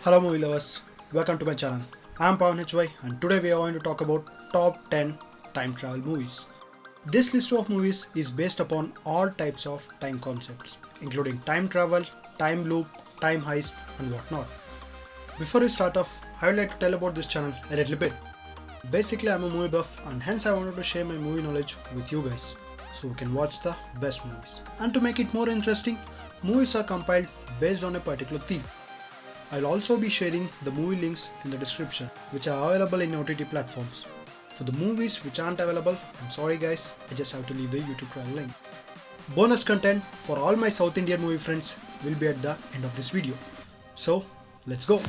Hello movie lovers, welcome to my channel. I am Pawan HY and today we are going to talk about top 10 time travel movies. This list of movies is based upon all types of time concepts, including time travel, time loop, time heist and whatnot. Before we start off, I would like to tell about this channel a little bit. Basically I am a movie buff and hence I wanted to share my movie knowledge with you guys so we can watch the best movies. And to make it more interesting, movies are compiled based on a particular theme. I'll also be sharing the movie links in the description which are available in OTT platforms. For the movies which aren't available, I'm sorry guys, I just have to leave the YouTube trial link. Bonus content for all my South Indian movie friends will be at the end of this video. So, let's go!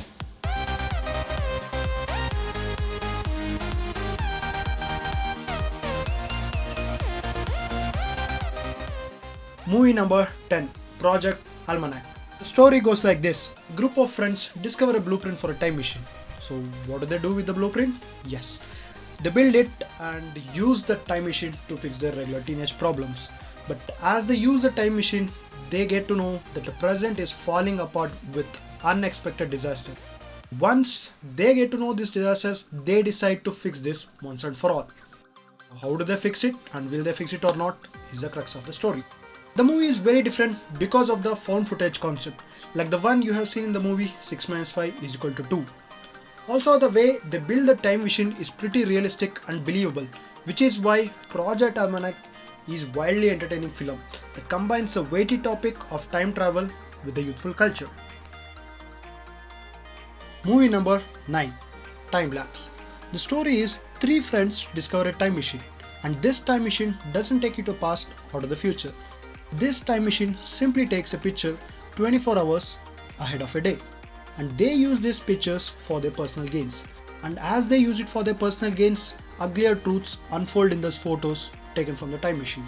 Movie number 10, Project Almanac. The story goes like this. A group of friends discover a blueprint for a time machine. So what do they do with the blueprint? Yes, they build it and use the time machine to fix their regular teenage problems. But as they use the time machine, they get to know that the present is falling apart with unexpected disaster. Once they get to know these disasters, they decide to fix this once and for all. How do they fix it and will they fix it or not is the crux of the story. The movie is very different because of the found footage concept, like the one you have seen in the movie 6 minus 5 is equal to 2. Also the way they build the time machine is pretty realistic and believable, which is why Project Almanac is widely entertaining film that combines the weighty topic of time travel with the youthful culture. Movie number 9, Time Lapse. The story is 3 friends discover a time machine, and this time machine doesn't take you to past or to the future. This time machine simply takes a picture 24 hours ahead of a day, and they use these pictures for their personal gains. And as they use it for their personal gains, uglier truths unfold in those photos taken from the time machine.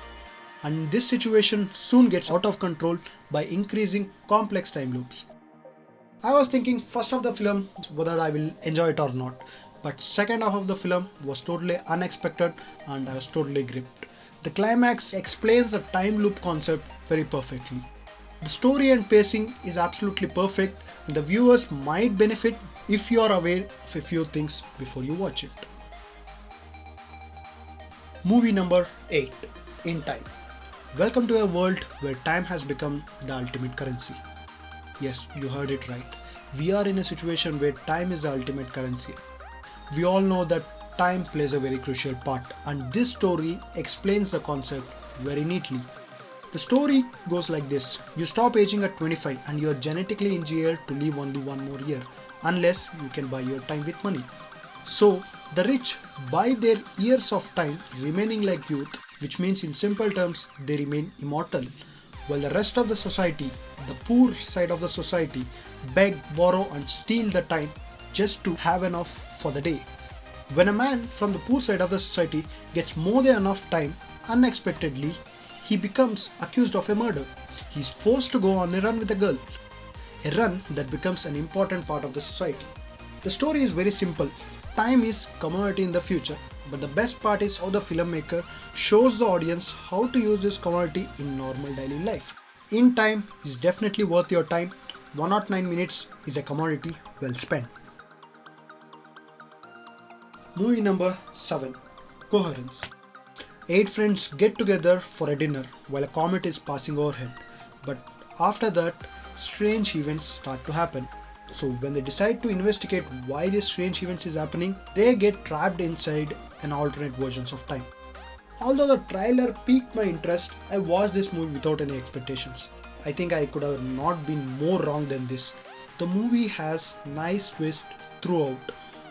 And this situation soon gets out of control by increasing complex time loops. I was thinking first half of the film whether I will enjoy it or not, but second half of the film was totally unexpected and I was totally gripped. The climax explains the time loop concept very perfectly. The story and pacing is absolutely perfect and the viewers might benefit if you are aware of a few things before you watch it. Movie number 8, In Time. Welcome to a world where time has become the ultimate currency. Yes, you heard it right. We are in a situation where time is the ultimate currency. We all know that time plays a very crucial part and this story explains the concept very neatly. The story goes like this. You stop aging at 25 and you are genetically engineered to live only one more year unless you can buy your time with money. So the rich buy their years of time remaining like youth, which means in simple terms they remain immortal, while the rest of the society, the poor side of the society, beg, borrow and steal the time just to have enough for the day. When a man from the poor side of the society gets more than enough time, unexpectedly, he becomes accused of a murder. He is forced to go on a run with a girl, a run that becomes an important part of the society. The story is very simple. Time is commodity in the future, but the best part is how the filmmaker shows the audience how to use this commodity in normal daily life. In Time is definitely worth your time. 109 minutes is a commodity well spent. Movie number 7, Coherence. 8 friends get together for a dinner while a comet is passing overhead, but after that, strange events start to happen. So when they decide to investigate why these strange events is happening, they get trapped inside an alternate versions of time. Although the trailer piqued my interest, I watched this movie without any expectations. I think I could have not been more wrong than this. The movie has nice twist throughout.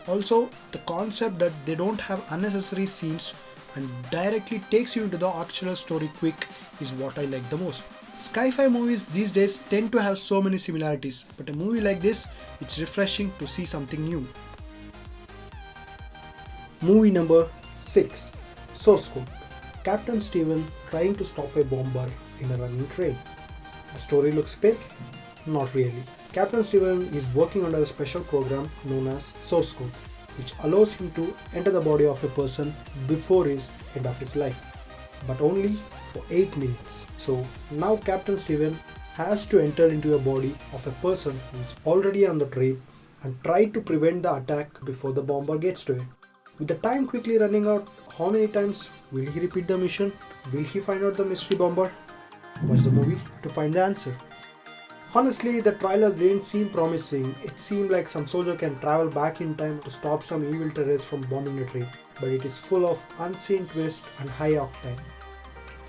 Also, the concept that they don't have unnecessary scenes and directly takes you into the actual story quick is what I like the most. Sci-fi movies these days tend to have so many similarities, but a movie like this, it's refreshing to see something new. Movie number 6, Source Code. Captain Steven trying to stop a bomber in a running train. The story looks fair? Not really. Captain Steven is working under a special program known as Source Code, which allows him to enter the body of a person before his end of his life, but only for 8 minutes. So now Captain Steven has to enter into a body of a person who is already on the train and try to prevent the attack before the bomber gets to it. With the time quickly running out, how many times will he repeat the mission? Will he find out the mystery bomber? Watch the movie to find the answer. Honestly, the trailers didn't seem promising. It seemed like some soldier can travel back in time to stop some evil terrorists from bombing the train, but it is full of unseen twists and high octane.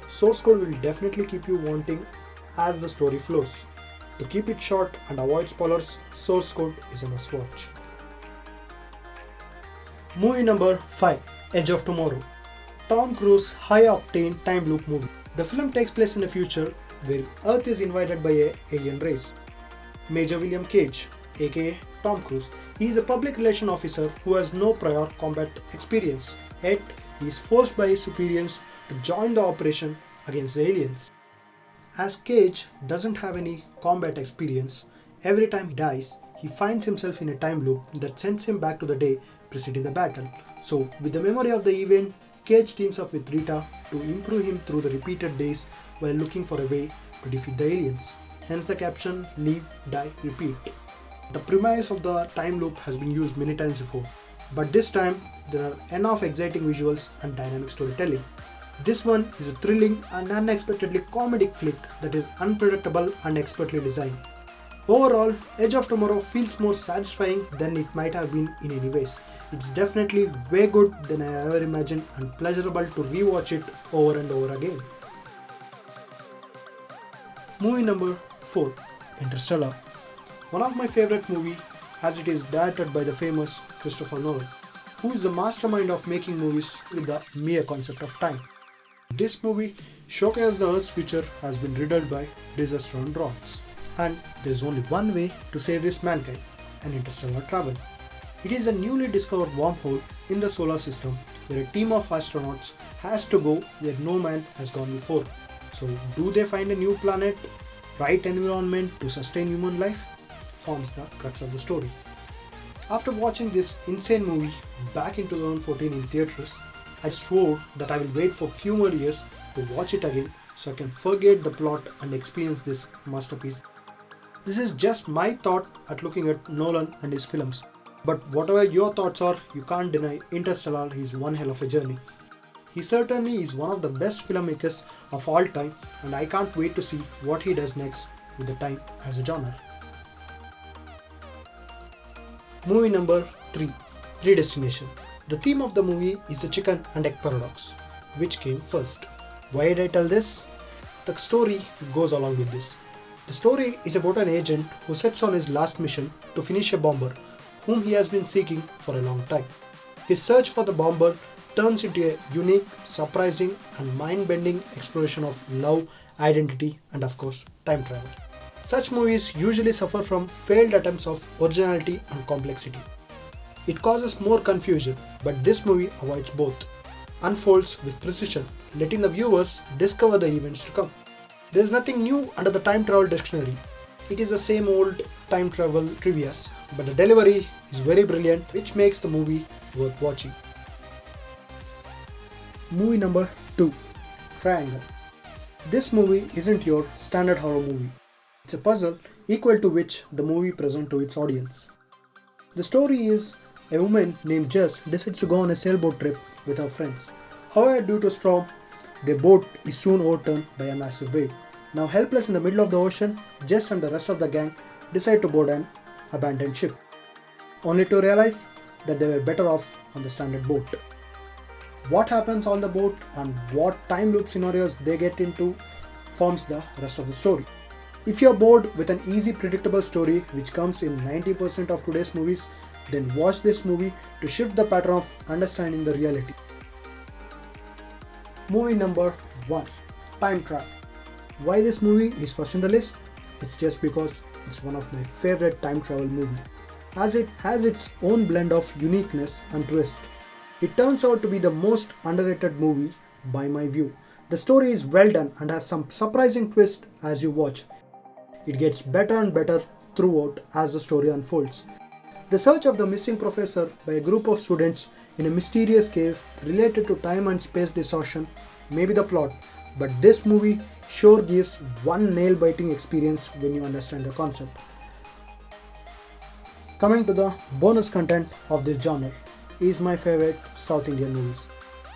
Source code will definitely keep you wanting as the story flows. To keep it short and avoid spoilers, source code is a must watch. Movie number 5, Edge of Tomorrow. Tom Cruise high-octane time loop movie. The film takes place in the future where Earth is invaded by an alien race. Major William Cage, aka Tom Cruise, he is a public relations officer who has no prior combat experience, yet he is forced by his superiors to join the operation against the aliens. As Cage doesn't have any combat experience, every time he dies, he finds himself in a time loop that sends him back to the day preceding the battle. So, with the memory of the event, Cage teams up with Rita to improve him through the repeated days while looking for a way to defeat the aliens. Hence the caption, Live, Die, Repeat. The premise of the time loop has been used many times before, but this time there are enough exciting visuals and dynamic storytelling. This one is a thrilling and unexpectedly comedic flick that is unpredictable and expertly designed. Overall, Edge of Tomorrow feels more satisfying than it might have been in any ways. It's definitely way good than I ever imagined and pleasurable to rewatch it over and over again. Movie number 4, Interstellar. One of my favorite movies as it is directed by the famous Christopher Nolan, who is the mastermind of making movies with the mere concept of time. This movie showcases the Earth's future has been riddled by disaster and droughts, and there is only one way to save this mankind, an interstellar travel. It is a newly discovered wormhole in the solar system where a team of astronauts has to go where no man has gone before. So, do they find a new planet, right environment to sustain human life? Forms the crux of the story. After watching this insane movie back in 2014 in theatres, I swore that I will wait for few more years to watch it again so I can forget the plot and experience this masterpiece. This is just my thought at looking at Nolan and his films. But whatever your thoughts are, you can't deny Interstellar is one hell of a journey. He certainly is one of the best filmmakers of all time, and I can't wait to see what he does next with the time as a genre. Movie number 3, Predestination. The theme of the movie is the chicken and egg paradox. Which came first? Why did I tell this? The story goes along with this. The story is about an agent who sets on his last mission to finish a bomber whom he has been seeking for a long time. His search for the bomber turns into a unique, surprising and mind-bending exploration of love, identity and of course time travel. Such movies usually suffer from failed attempts of originality and complexity. It causes more confusion, but this movie avoids both. Unfolds with precision, letting the viewers discover the events to come. There is nothing new under the time travel dictionary. It is the same old time travel trivias, but the delivery is very brilliant, which makes the movie worth watching. Movie number 2, Triangle. This movie isn't your standard horror movie. It's a puzzle equal to which the movie presents to its audience. The story is a woman named Jess decides to go on a sailboat trip with her friends. However, due to a storm, their boat is soon overturned by a massive wave. Now helpless in the middle of the ocean, Jess and the rest of the gang decide to board an abandoned ship, only to realize that they were better off on the standard boat. What happens on the boat and what time loop scenarios they get into forms the rest of the story. If you're bored with an easy predictable story which comes in 90% of today's movies, then watch this movie to shift the pattern of understanding the reality. Movie number 1, Time Travel. Why this movie is first in the list? It's just because it's one of my favorite time travel movies, as it has its own blend of uniqueness and twist. It turns out to be the most underrated movie by my view. The story is well done and has some surprising twist as you watch. It gets better and better throughout as the story unfolds. The search of the missing professor by a group of students in a mysterious cave related to time and space distortion may be the plot, but this movie sure gives one nail-biting experience when you understand the concept. Coming to the bonus content of this genre is my favorite South Indian movies.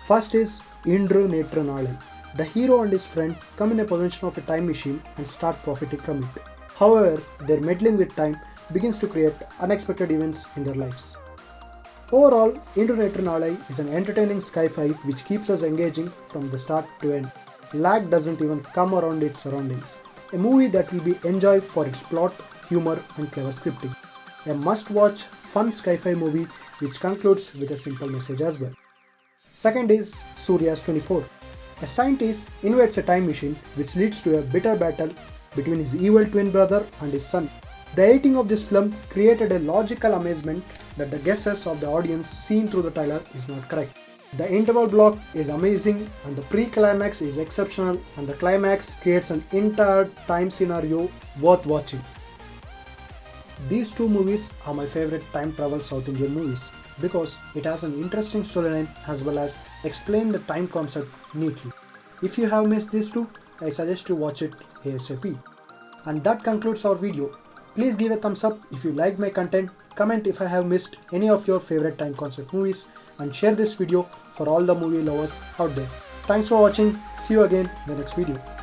First is Indru Netru Nalai. The hero and his friend come in a possession of a time machine and start profiting from it. However, their meddling with time begins to create unexpected events in their lives. Overall, Indru Netru Nalai is an entertaining sci-fi which keeps us engaging from the start to end. Lag doesn't even come around its surroundings. A movie that will be enjoyed for its plot, humor and clever scripting. A must-watch, fun sci-fi movie which concludes with a simple message as well. Second is Surya's 24. A scientist invents a time machine which leads to a bitter battle between his evil twin brother and his son. The editing of this film created a logical amazement that the guesses of the audience seen through the trailer is not correct. The interval block is amazing and the pre-climax is exceptional and the climax creates an entire time scenario worth watching. These two movies are my favorite time travel South Indian movies because it has an interesting storyline as well as explain the time concept neatly. If you have missed these two, I suggest you watch it ASAP. And that concludes our video. Please give a thumbs up if you liked my content, comment if I have missed any of your favorite time concept movies and share this video for all the movie lovers out there. Thanks for watching, see you again in the next video.